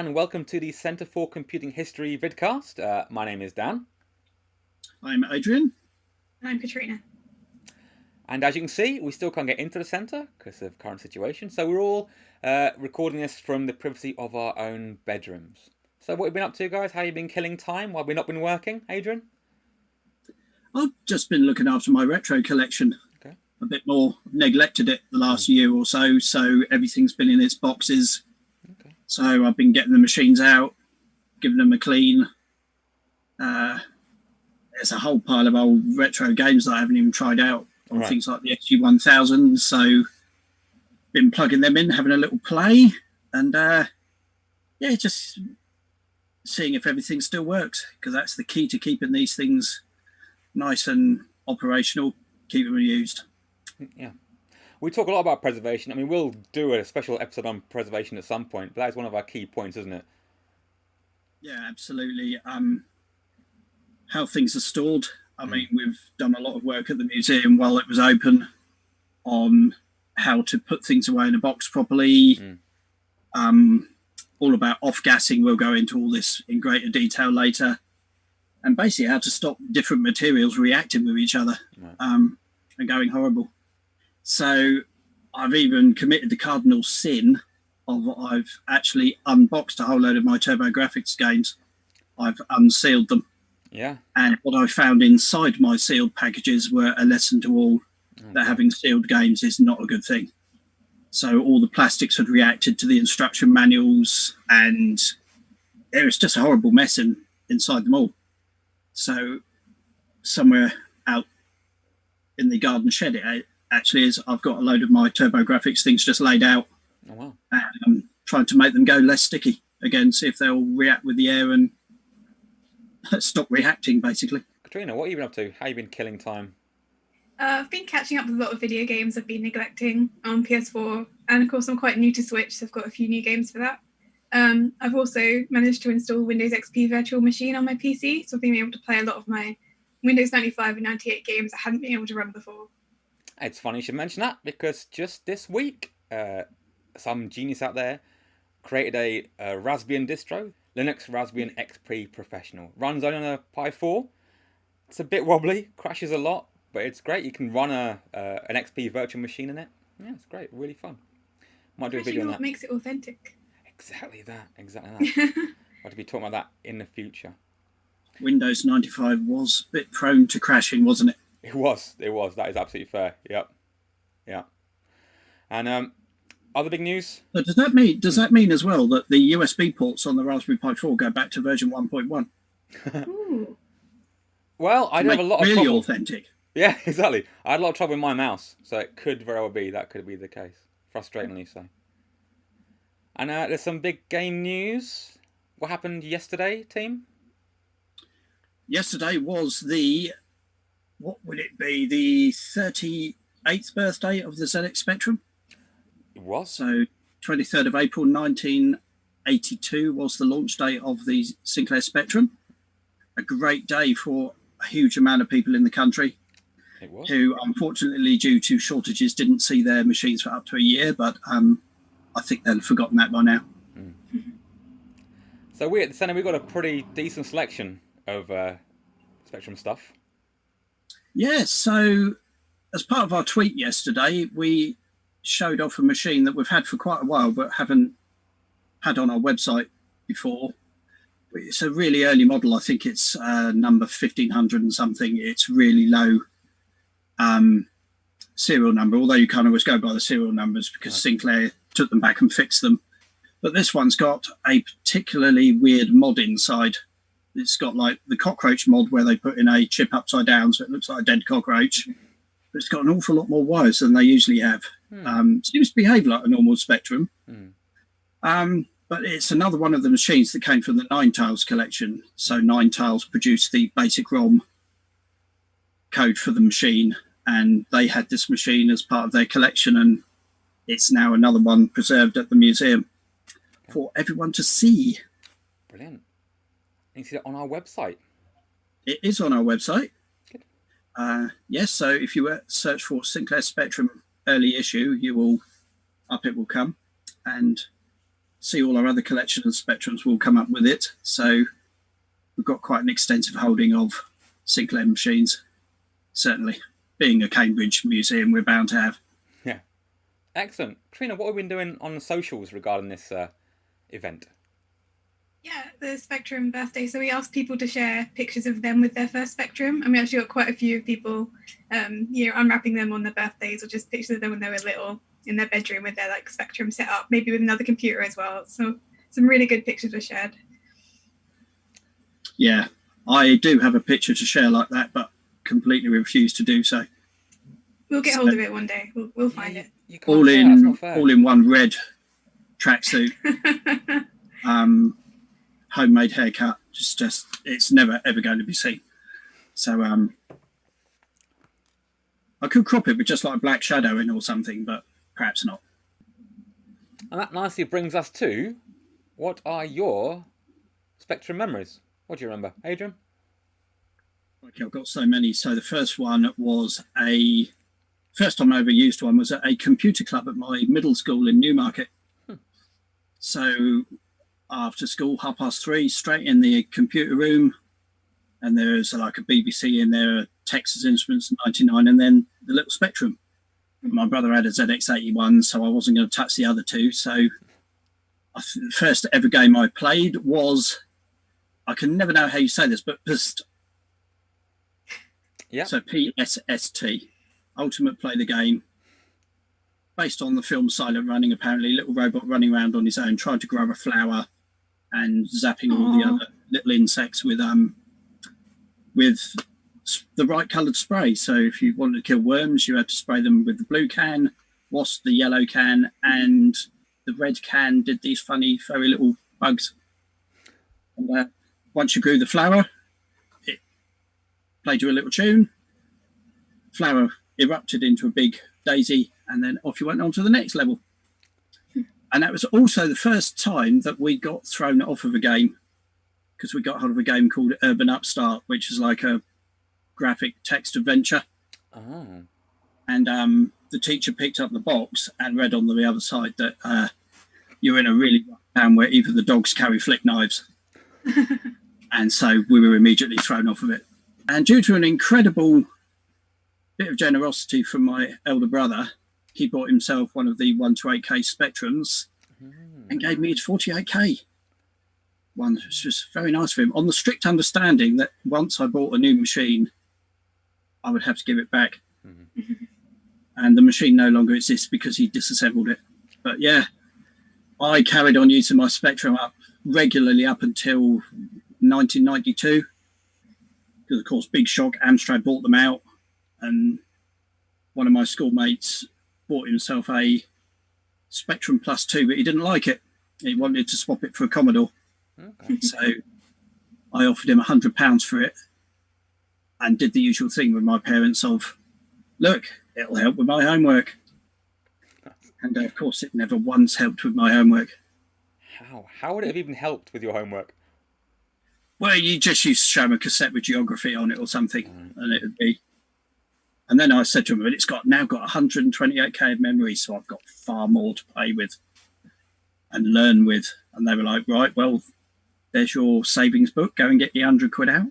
and welcome to the Centre for Computing History Vidcast. My name is Dan. I'm Adrian. I'm Katrina. And as you can see, we still can't get into the centre because of current situation. So we're all recording this from the privacy of our own bedrooms. So what have you been up to, guys? How have you been killing time while we've not been working, Adrian? I've just been looking after my retro collection. Okay. A bit more. Neglected it the last year or so, so everything's been in its boxes. Okay. So I've been getting the machines out, giving them a clean. There's a whole pile of old retro games that I haven't even tried out, on Right. things like the SG-1000. So been plugging them in, having a little play, and just seeing if everything still works, because that's the key to keeping these things nice and operational, keep them used. Yeah. We talk a lot about preservation. I mean, we'll do a special episode on preservation at some point, but that is one of our key points, isn't it? Yeah, absolutely. How things are stored. I mean, we've done a lot of work at the museum while it was open on how to put things away in a box properly. All about off-gassing. We'll go into all this in greater detail later. And basically how to stop different materials reacting with each other and going horrible. So I've even committed the cardinal sin of I've actually unboxed a whole load of my TurboGrafx games. I've unsealed them. Yeah. And what I found inside my sealed packages were a lesson to all that having sealed games is not a good thing. So all the plastics had reacted to the instruction manuals, and there was just a horrible mess inside them all. So somewhere out in the garden shed, it actually is. I've got a load of my TurboGrafx things just laid out. Oh, wow. And I'm trying to make them go less sticky again, see if they'll react with the air and stop reacting, basically. Katrina, what have you been up to? How have you been killing time? I've been catching up with a lot of video games I've been neglecting on PS4, and of course I'm quite new to Switch, so I've got a few new games for that. I've also managed to install Windows XP Virtual Machine on my PC, so I've been able to play a lot of my Windows 95 and 98 games I hadn't been able to run before. It's funny you should mention that, because just this week, some genius out there created a Raspbian distro, Linux Raspbian XP Professional. Runs only on a Pi 4. It's a bit wobbly, crashes a lot, but it's great. You can run an XP virtual machine in it. Yeah, it's great, really fun. Might do a video on that. What makes it authentic? Exactly that. I'll to be talking about that in the future. Windows 95 was a bit prone to crashing, wasn't it? It was. That is absolutely fair. Yep. Yeah. And other big news. So does that mean as well that the USB ports on the Raspberry Pi 4 go back to version 1.1? Ooh. Well, I have a lot of really trouble. Authentic. Yeah, exactly. I had a lot of trouble with my mouse, so it could very well be that could be the case. Frustratingly so. And there's some big game news. What happened yesterday, team? Yesterday was the 38th birthday of the ZX Spectrum? It was. So 23rd of April 1982 was the launch date of the Sinclair Spectrum. A great day for a huge amount of people in the country. It was. Who, unfortunately, due to shortages, didn't see their machines for up to a year, but I think they've forgotten that by now. So we at the centre, we've got a pretty decent selection of Spectrum stuff. Yeah, so as part of our tweet yesterday, we showed off a machine that we've had for quite a while, but haven't had on our website before. It's a really early model. I think it's number 1500 and something. It's really low serial number, although you can't always go by the serial numbers because Sinclair took them back and fixed them. But this one's got a particularly weird mod inside. It's got like the cockroach mod where they put in a chip upside down so it looks like a dead cockroach. But it's got an awful lot more wires than they usually have. Seems to behave like a normal Spectrum. But it's another one of the machines that came from the Nine Tiles collection. So Nine Tiles produced the basic ROM code for the machine, and they had this machine as part of their collection, and it's now another one preserved at the museum for everyone to see. Brilliant. You can see it on our website. It is on our website. Good. Yes, so if you search for Sinclair Spectrum early issue, it will come, and see all our other collection of Spectrums will come up with it. So we've got quite an extensive holding of Sinclair machines. Certainly, being a Cambridge museum, we're bound to have. Yeah. Excellent. Katrina, what have we been doing on the socials regarding this event? Yeah, the Spectrum birthday. So we asked people to share pictures of them with their first Spectrum, and we actually got quite a few people, unwrapping them on their birthdays, or just pictures of them when they were little in their bedroom with their like Spectrum set up, maybe with another computer as well. So some really good pictures were shared. Yeah, I do have a picture to share like that, but completely refuse to do so. We'll get hold of it one day. We'll find it. You can't share, that's not fair. All in one red tracksuit. Homemade haircut. Just it's never ever going to be seen. So I could crop it with just like black shadow in or something, but perhaps not. And that nicely brings us to, what are your Spectrum memories? What do you remember, Adrian? Okay, I've got so many. So the first one was first time I ever used one was at a computer club at my middle school in Newmarket. So after school, 3:30, straight in the computer room, and there's like a BBC in there, Texas Instruments 99, and then the little Spectrum. My brother had a ZX81, so I wasn't going to touch the other two. So the first ever game I played was, I can never know how you say this, but PST. Yeah. So PSST, Ultimate Play the Game, based on the film Silent Running. Apparently, little robot running around on his own, trying to grab a flower and zapping all the other little insects with the right coloured spray. So if you wanted to kill worms, you had to spray them with the blue can, wasp the yellow can, and the red can did these funny, furry little bugs. And once you grew the flower, it played you a little tune. Flower erupted into a big daisy, and then off you went on to the next level. And that was also the first time that we got thrown off of a game, because we got hold of a game called Urban Upstart, which is like a graphic text adventure. Oh. And the teacher picked up the box and read on the other side that you're in a really rough town where even the dogs carry flick knives. And so we were immediately thrown off of it. And due to an incredible bit of generosity from my elder brother, he bought himself one of the 1 to 8K Spectrums and gave me his 48K one, which was very nice for him, on the strict understanding that once I bought a new machine, I would have to give it back. And the machine no longer exists because he disassembled it. But yeah, I carried on using my Spectrum regularly up until 1992. Because, of course, big shock, Amstrad bought them out. And one of my schoolmates bought himself a Spectrum Plus 2, but he didn't like it. He wanted to swap it for a Commodore. Okay. So I offered him £100 for it and did the usual thing with my parents of, look, it'll help with my homework. And of course, it never once helped with my homework. How would it have even helped with your homework? Well, you just used to show him a cassette with geography on it or something, and it would be. And then I said to him, but it's now got 128K of memory, so I've got far more to play with and learn with. And they were like, right, well, there's your savings book. Go and get your £100 out.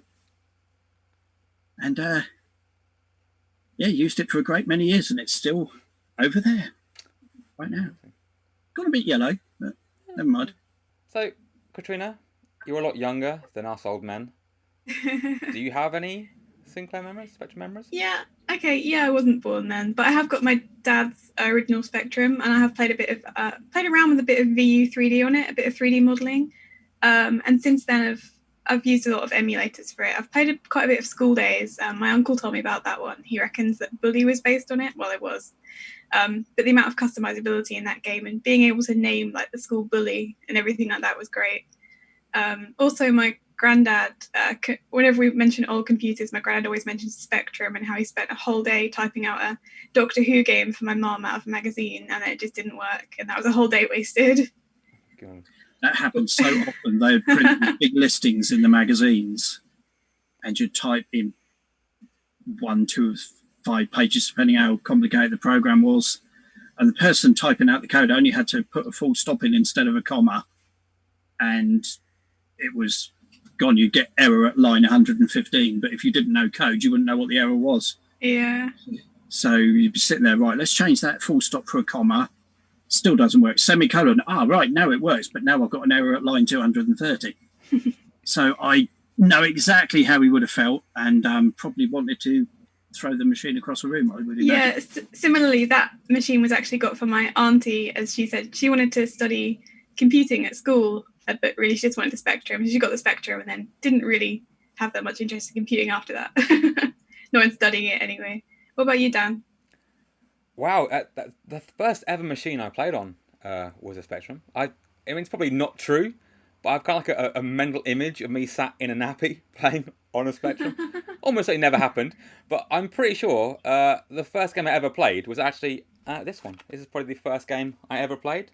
And used it for a great many years, and it's still over there right now. Got a bit yellow, but never mind. So, Katrina, you're a lot younger than us old men. Do you have any Sinclair memories, Spectrum memories? Yeah. Okay. Yeah, I wasn't born then, but I have got my dad's original Spectrum, and I have played around with a bit of VU 3D on it, a bit of 3D modelling, and since then I've used a lot of emulators for it. I've played quite a bit of School Days. My uncle told me about that one. He reckons that Bully was based on it. Well, it was. But the amount of customizability in that game and being able to name like the school bully and everything like that was great. Also, my granddad, whenever we mention old computers, my granddad always mentions Spectrum and how he spent a whole day typing out a Doctor Who game for my mum out of a magazine, and it just didn't work, and that was a whole day wasted. God. That happens so often. They would print big listings in the magazines, and you'd type in 1, 2, 5 pages, depending how complicated the program was. And the person typing out the code only had to put a full stop in instead of a comma, and it was gone. You'd get error at line 115, but if you didn't know code, you wouldn't know what the error was. Yeah. So you'd be sitting there, right, let's change that full stop for a comma. Still doesn't work. Semicolon. Right, now it works, but now I've got an error at line 230. So I know exactly how he would have felt, and probably wanted to throw the machine across the room, I would imagine. Yeah, similarly, that machine was actually got for my auntie, as she said. She wanted to study computing at school, but really she just wanted the Spectrum. She got the Spectrum and then didn't really have that much interest in computing after that. Not in studying it anyway. What about you, Dan? Wow, the first ever machine I played on was a Spectrum. I mean, it's probably not true, but I've kind of like a mental image of me sat in a nappy playing on a Spectrum. Almost like it never happened, but I'm pretty sure the first game I ever played was actually this one. This is probably the first game I ever played.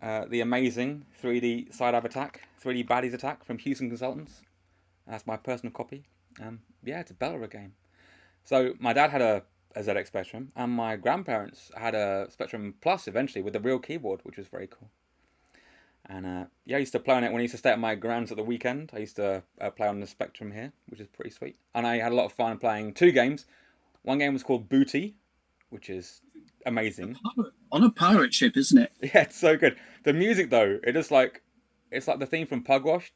The amazing 3D side-ab attack, 3D baddies attack from Houston Consultants. That's my personal copy. Yeah, it's a beller of a game. So my dad had a ZX Spectrum, and my grandparents had a Spectrum Plus eventually with a real keyboard, which was very cool. And yeah, I used to play on it when I used to stay at my grand's at the weekend. I used to play on the Spectrum here, which is pretty sweet. And I had a lot of fun playing two games. One game was called Booty, which is amazing. On a pirate ship, isn't it? Yeah, it's so good. The music though, it's like the theme from Pugwash.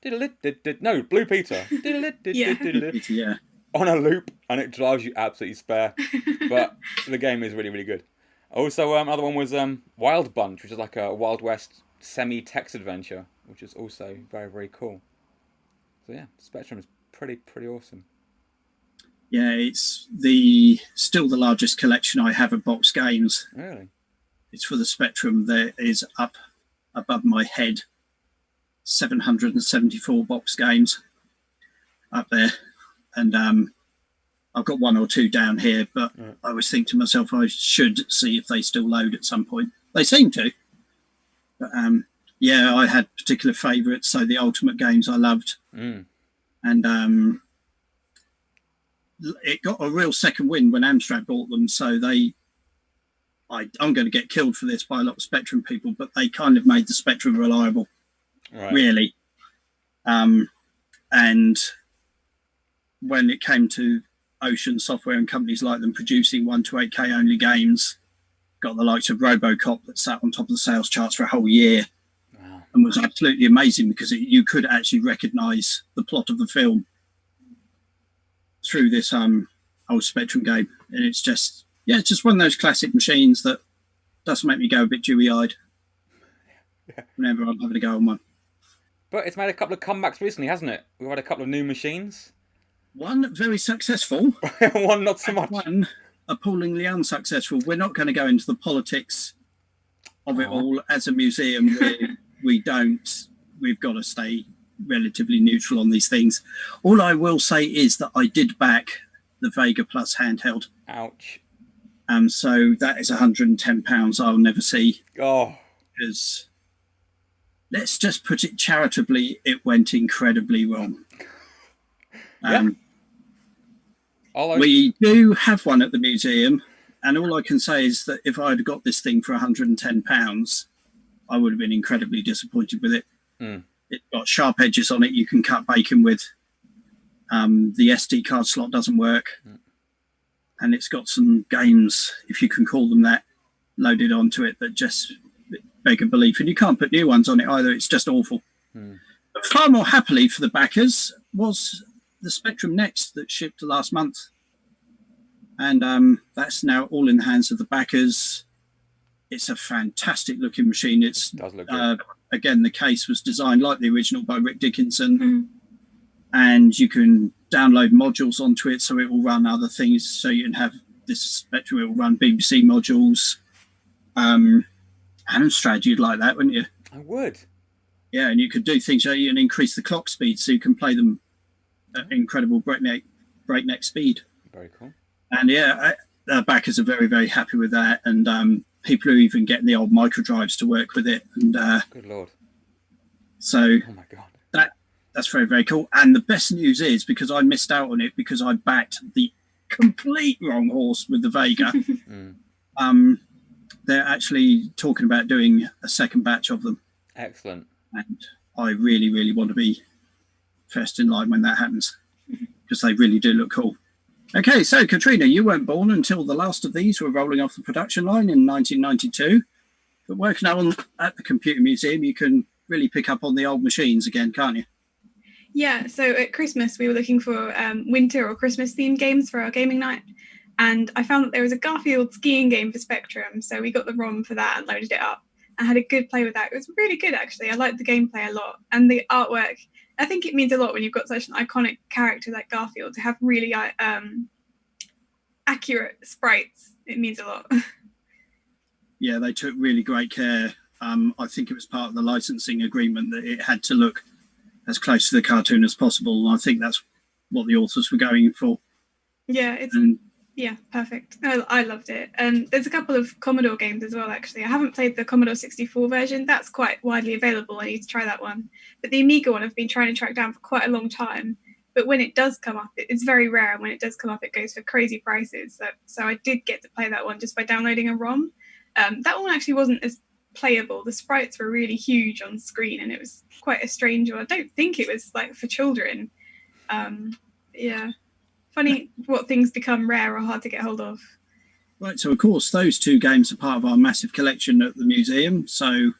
No, Blue Peter. Yeah. On a loop, and it drives you absolutely spare. But the game is really, really good. Also, another one was Wild Bunch, which is like a Wild West semi-text adventure, which is also very, very cool. So yeah, Spectrum is pretty awesome. Yeah, it's still the largest collection I have of box games. Really? It's for the Spectrum. There is up above my head 774 box games up there. And I've got one or two down here, but I always think to myself I should see if they still load at some point. They seem to. But yeah, I had particular favourites. So the Ultimate games I loved. And it got a real second wind when Amstrad bought them. So I'm going to get killed for this by a lot of Spectrum people, but they kind of made the Spectrum reliable, really. And when it came to Ocean Software and companies like them producing 1 to 8K only games, got the likes of RoboCop that sat on top of the sales charts for a whole year. Wow. And was absolutely amazing because you could actually recognise the plot of the film through this old Spectrum game. And it's just one of those classic machines that does make me go a bit dewy-eyed whenever I'm having a go on one. But it's made a couple of comebacks recently, hasn't it? We've had a couple of new machines. One very successful. One not so much. One appallingly unsuccessful. We're not going to go into the politics of it all. As a museum, we've got to stay relatively neutral on these things. All I will say is that I did back the Vega Plus handheld. Ouch. So that is £110 I'll never see. Oh. Because let's just put it charitably, it went incredibly wrong. We do have one at the museum, and all I can say is that if I had got this thing for £110, I would have been incredibly disappointed with it. It's got sharp edges on it you can cut bacon with. The SD card slot doesn't work. And it's got some games, if you can call them that, loaded onto it that just beg a belief. And you can't put new ones on it either. It's just awful. But far more happily for the backers was the Spectrum Next that shipped last month. And that's now all in the hands of the backers. It's a fantastic looking machine. It does look good. Again, the case was designed like the original by Rick Dickinson. And you can download modules onto it so it will run other things. So you can have this Spectrum, it will run BBC modules. Amstrad, you'd like that, wouldn't you? I would. Yeah, and you could do things like you can increase the clock speed so you can play them at incredible breakneck speed. Very cool. And yeah, backers are very, very happy with that. And people are even getting the old micro drives to work with it. And good Lord. So oh my God. That's very, very cool. And the best news is, because I missed out on it because I backed the complete wrong horse with the Vega, they're actually talking about doing a second batch of them. Excellent. And I really, really want to be first in line when that happens, because they really do look cool. Okay, so Katrina, you weren't born until the last of these were rolling off the production line in 1992. But working at the Computer Museum, you can really pick up on the old machines again, can't you? Yeah, so at Christmas, we were looking for winter or Christmas themed games for our gaming night. And I found that there was a Garfield skiing game for Spectrum. So we got the ROM for that and loaded it up. I had a good play with that. It was really good, actually. I liked the gameplay a lot. And the artwork, I think it means a lot when you've got such an iconic character like Garfield to have really accurate sprites. It means a lot. Yeah, they took really great care. I think it was part of the licensing agreement that it had to look as close to the cartoon as possible. And I think that's what the authors were going for. Yeah, yeah, perfect. I loved it. And there's a couple of Commodore games as well, actually. I haven't played the Commodore 64 version. That's quite widely available. I need to try that one. But the Amiga one I've been trying to track down for quite a long time. But when it does come up, it's very rare. And when it does come up, it goes for crazy prices. So I did get to play that one just by downloading a ROM. That one actually wasn't as playable. The sprites were really huge on screen, and it was quite a strange one. I don't think it was like for children. Yeah. Funny what things become rare or hard to get hold of. Right, so of course those two games are part of our massive collection at the museum. So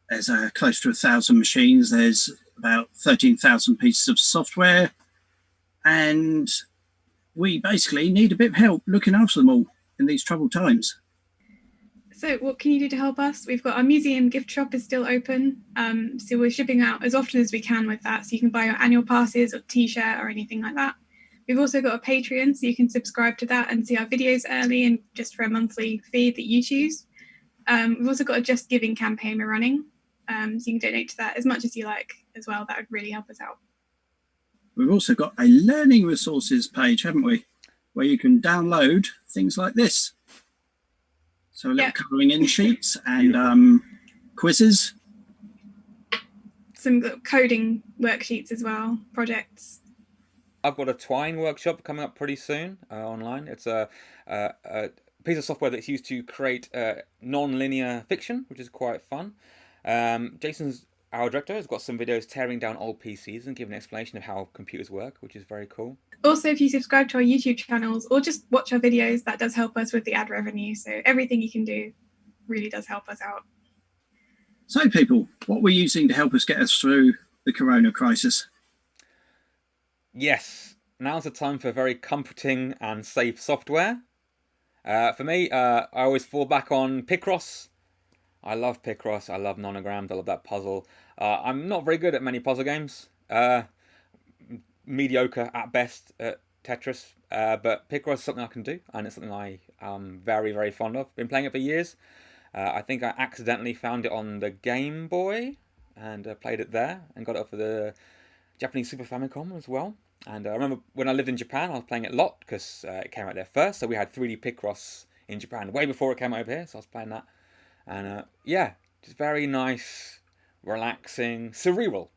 there's close to 1,000 machines. There's about 13,000 pieces of software, and we basically need a bit of help looking after them all in these troubled times. So what can you do to help us? We've got our museum gift shop is still open. So we're shipping out as often as we can with that. So you can buy your annual passes or t-shirt or anything like that. We've also got a Patreon, so you can subscribe to that and see our videos early and just for a monthly fee that you choose. We've also got a Just Giving campaign we're running. So you can donate to that as much as you like as well. That would really help us out. We've also got a learning resources page, haven't we? Where you can download things like this. So a little colouring in sheets and quizzes. Some coding worksheets as well, projects. I've got a Twine workshop coming up pretty soon online. It's a piece of software that's used to create non-linear fiction, which is quite fun. Jason's, our director, has got some videos tearing down old PCs and giving an explanation of how computers work, which is very cool. Also, if you subscribe to our YouTube channels or just watch our videos, that does help us with the ad revenue. So everything you can do really does help us out. So people, what we're using to help us get us through the corona crisis? Yes, now's the time for very comforting and safe software. For me, I always fall back on Picross. I love Picross. I love Nonograms. I love that puzzle. I'm not very good at many puzzle games. Mediocre at best at Tetris. But Picross is something I can do, and it's something I am very, very fond of. Been playing it for years. I think I accidentally found it on the Game Boy and played it there and got it for the Japanese Super Famicom as well. And I remember when I lived in Japan, I was playing it a lot because it came out there first. So we had 3D Picross in Japan way before it came over here. So I was playing that. And yeah, just very nice, relaxing, cerebral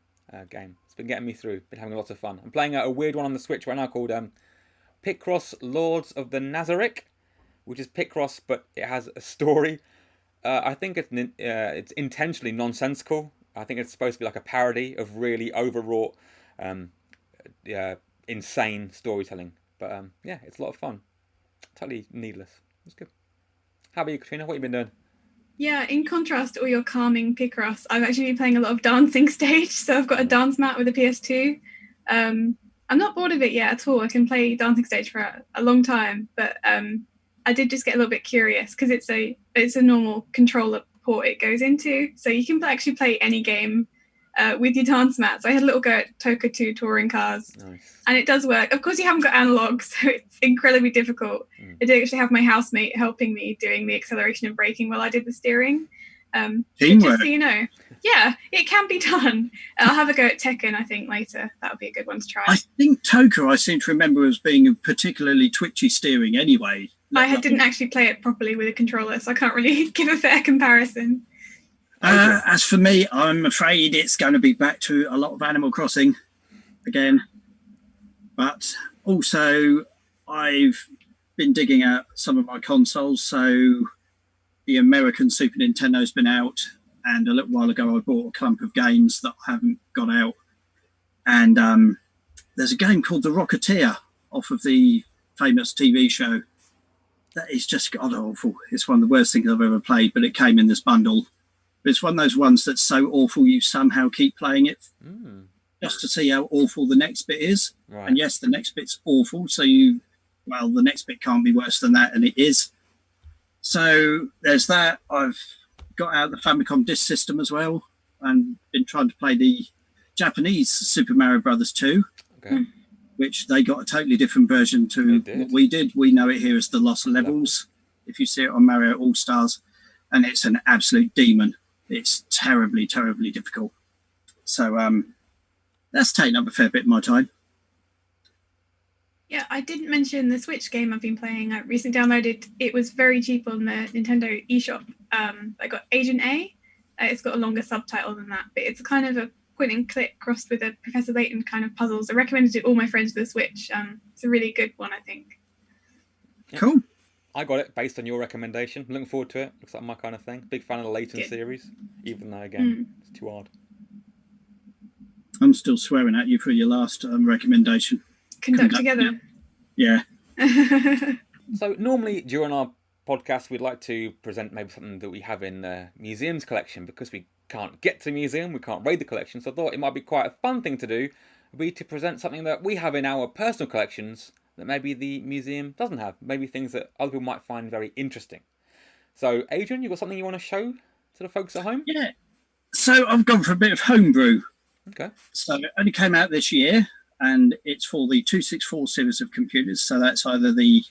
game. It's been getting me through. Been having a lot of fun. I'm playing a weird one on the Switch right now called Picross Lords of the Nazarick, which is Picross, but it has a story. I think it's intentionally nonsensical. I think it's supposed to be like a parody of really overwrought, insane storytelling. But yeah, it's a lot of fun. Totally needless. It's good. How about you, Katrina? What have you been doing? Yeah, in contrast to all your calming Picross, I've actually been playing a lot of Dancing Stage. So I've got a dance mat with a PS2. I'm not bored of it yet at all. I can play Dancing Stage for a long time, but I did just get a little bit curious because it's a normal controller port it goes into, so you can actually play any game with your dance mat. So I had a little go at Toka 2 touring cars. Nice. And it does work. Of course, you haven't got analog, so it's incredibly difficult. I did actually have my housemate helping me doing the acceleration and braking while I did the steering. Just so you know, yeah, it can be done. I'll have a go at Tekken, I think, later. That would be a good one to try. I think Toka, I seem to remember, as being a particularly twitchy steering anyway. Didn't actually play it properly with a controller, so I can't really give a fair comparison. As for me, I'm afraid it's going to be back to a lot of Animal Crossing again. But also, I've been digging out some of my consoles, so the American Super Nintendo's been out, and a little while ago I bought a clump of games that haven't got out. And there's a game called The Rocketeer off of the famous TV show that is just god awful. It's one of the worst things I've ever played, but it came in this bundle. But it's one of those ones that's so awful you somehow keep playing it just to see how awful the next bit is. Right. And yes, the next bit's awful, so the next bit can't be worse than that, and it is. So there's that. I've got out the Famicom Disk System as well, and been trying to play the Japanese Super Mario Brothers 2, which they got a totally different version to what we did. We know it here as the Lost Levels, if you see it on Mario All-Stars, and it's an absolute demon. It's terribly, terribly difficult. So that's taken up a fair bit of my time. Yeah, I didn't mention the Switch game I've been playing. I recently downloaded. It was very cheap on the Nintendo eShop. I got Agent A. It's got a longer subtitle than that, but it's kind of a point and click crossed with a Professor Layton kind of puzzles. I recommended it to all my friends for the Switch. It's a really good one, I think. Yeah. Cool. I got it based on your recommendation. Looking forward to it. Looks like my kind of thing. Big fan of the Layton series, even though, again, it's too hard. I'm still swearing at you for your last recommendation. Conduct together. Yeah. So normally during our podcast, we'd like to present maybe something that we have in the museum's collection. Because we can't get to the museum, we can't raid the collection. So I thought it might be quite a fun thing to do, would be to present something that we have in our personal collections that maybe the museum doesn't have. Maybe things that other people might find very interesting. So Adrian, you got something you want to show to the folks at home? Yeah. So I've gone for a bit of homebrew. Okay. So it only came out this year, and it's for the 264 series of computers. So that's either the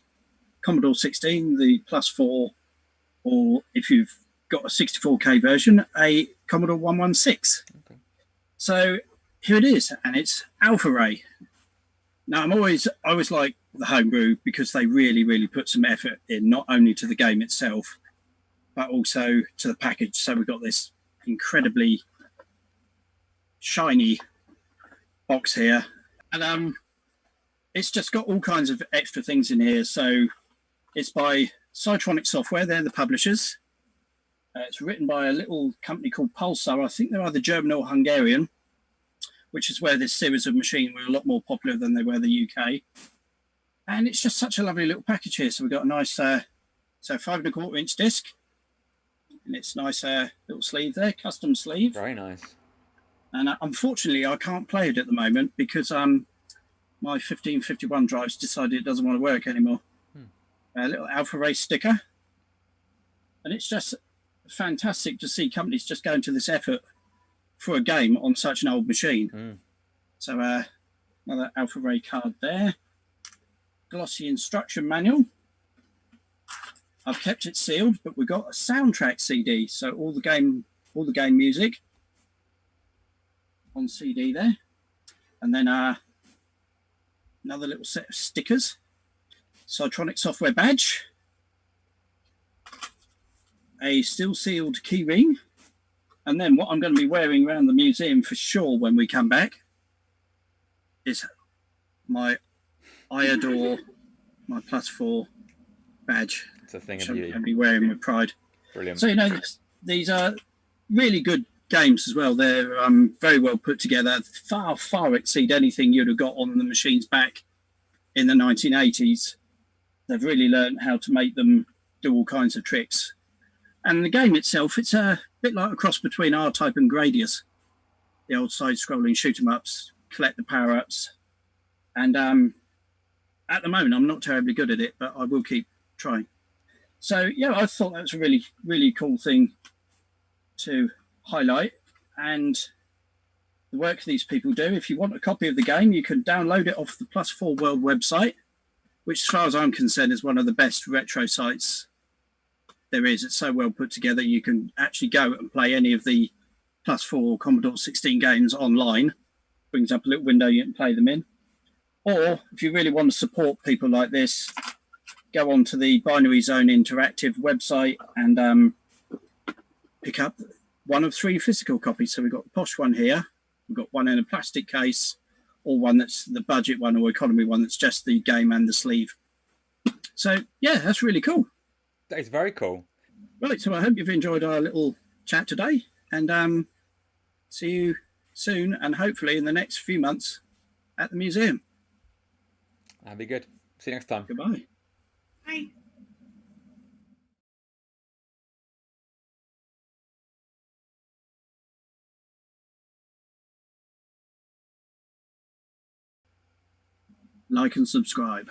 Commodore 16, the Plus 4, or if you've got a 64K version, a Commodore 116. Okay. So here it is, and it's Alpha Ray. Now, I always like the homebrew because they really, really put some effort in, not only to the game itself, but also to the package. So we've got this incredibly shiny box here, and it's just got all kinds of extra things in here. So it's by Cytronic Software, they're the publishers. It's written by a little company called Pulsar. I think they're either German or Hungarian, which is where this series of machines were a lot more popular than they were the UK. And it's just such a lovely little package here. So we've got a nice 5.25-inch disc, and it's nice little sleeve there, custom sleeve. Very nice. And unfortunately, I can't play it at the moment because my 1551 drive's decided it doesn't want to work anymore. A little Alpha Ray sticker. And it's just fantastic to see companies just going to this effort for a game on such an old machine. So another Alpha Ray card there. Glossy instruction manual. I've kept it sealed, but we've got a soundtrack CD. So all the game music on CD there, and then another little set of stickers, Cytronic Software badge, a still sealed key ring, and then what I'm going to be wearing around the museum for sure when we come back is my I Adore my Plus 4 badge. It's a thing which of I'm beauty. going to be wearing with pride. Brilliant. So these are really good games as well. They're very well put together, far exceed anything you'd have got on the machines back in the 1980s. They've really learned how to make them do all kinds of tricks. And the game itself, it's a bit like a cross between R-Type and Gradius, the old side-scrolling shoot-'em-ups, collect the power-ups. And at the moment, I'm not terribly good at it, but I will keep trying. So, yeah, I thought that was a really, really cool thing to highlight, and the work these people do. If you want a copy of the game, you can download it off the Plus 4 World website, which, as far as I'm concerned, is one of the best retro sites there is. It's so well put together. You can actually go and play any of the Plus 4 Commodore 16 games online. Brings up a little window you can play them in. Or if you really want to support people like this, go on to the Binary Zone Interactive website and pick up one of 3 physical copies. So we've got the posh one here, we've got one in a plastic case, or one that's the budget one or economy one that's just the game and the sleeve. So yeah, that's really cool. That is very cool. Right, so I hope you've enjoyed our little chat today, and see you soon, and hopefully in the next few months at the museum. That'd be good. See you next time. Goodbye. Bye. Like and subscribe.